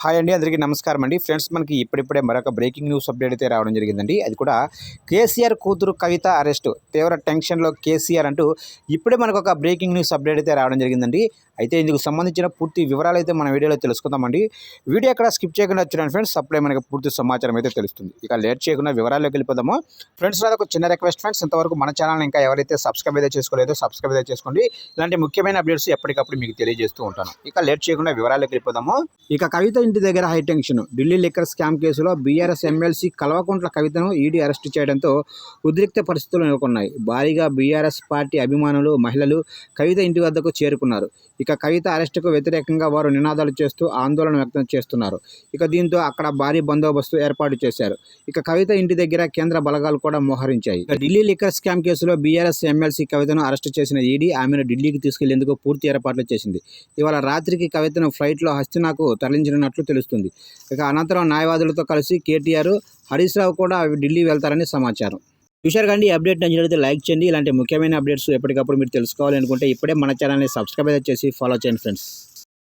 Hi అండి, అందరికీ నమస్కారం అండి. ఫ్రెండ్స్, మనకి ఇప్పుడిప్పుడే మరొక బ్రేకింగ్ న్యూస్ అప్డేట్ అయితే రావడం జరిగిందండి. అది కూడా కేసీఆర్ కూతురు కవిత అరెస్టు, తీవ్ర టెన్షన్లో కేసీఆర్ అంటూ ఇప్పుడే మనకు ఒక బ్రేకింగ్ న్యూస్ అప్డేట్ అయితే రావడం జరిగిందండి. అయితే ఇందుకు సంబంధించిన పూర్తి వివరాలు అయితే మన వీడియోలో తెలుసుకుందామండి. వీడియో ఎక్కడ స్కిప్ చేయకుండా చూడండి ఫ్రెండ్స్, అప్పుడే మనకి పూర్తి సమాచారం అయితే తెలుస్తుంది. ఇక లేట్ చేయకుండా వివరాల్లోకి వెళ్ళిపోదాము. ఫ్రెండ్స్, నాది ఒక చిన్న రిక్వెస్ట్ ఫ్రెండ్స్, ఇంతవరకు మన ఛానల్ ఇంకా ఎవరైతే సబ్స్క్రైబ్ అయితే చేసుకోలేదో సబ్స్క్రైబ్ అయితే చేసుకోండి. ఇలాంటి ముఖ్యమైన అప్డేట్స్ ఎప్పటికప్పుడు మీకు తెలియజేస్తూ ఉంటాను. ఇక లేట్ చేయకుండా వివరాల్లోకి వెళ్ళిపోదాము. ఇక కవిత ఇంటి దగ్గర high tension. Delhi liquor scam కేసులో బీఆర్ఎస్ ఎమ్మెల్సీ కల్వకుంట్ల కవితను ఈడీ అరెస్టు చేయడంతో ఉద్రిక్త పరిస్థితులు నెలకొన్నాయి. భారీగా బీఆర్ఎస్ పార్టీ అభిమానులు, మహిళలు కవిత ఇంటి వద్దకు చేరుకున్నారు. ఇక కవిత అరెస్టుకు వ్యతిరేకంగా వారు నినాదాలు చేస్తూ ఆందోళన వ్యక్తం చేస్తున్నారు. ఇక దీంతో అక్కడ భారీ బందోబస్తు ఏర్పాటు చేశారు. ఇక కవిత ఇంటి దగ్గర కేంద్ర బలగాలు కూడా మోహరించాయి. ఢిల్లీ లిక్కర్ స్కామ్ కేసులో బీఆర్ఎస్ ఎమ్మెల్సీ కవితను అరెస్టు చేసిన ఈడీ ఆమెను ఢిల్లీకి తీసుకెళ్లేందుకు పూర్తి ఏర్పాట్లు చేసింది. ఇవాళ రాత్రికి కవితను ఫ్లైట్లో హస్తినాకు తరలించనున్నట్లు తెలుస్తుంది. ఇక అనంతరం న్యాయవాదులతో కలిసి కేటీఆర్, హరీష్ రావు కూడా ఢిల్లీ వెళ్తారని సమాచారం. చూశారు కానీ ఈ అప్డేట్ నచ్చినట్లయితే లైక్ చేయండి. ఇలాంటి ముఖ్యమైన అప్డేట్స్ ఎప్పటికప్పుడు మీరు తెలుసుకోవాలనుకుంటే ఇప్పుడే మన ఛానల్ని సబ్స్క్రైబ్ చేసి ఫాలో చేయండి ఫ్రెండ్స్.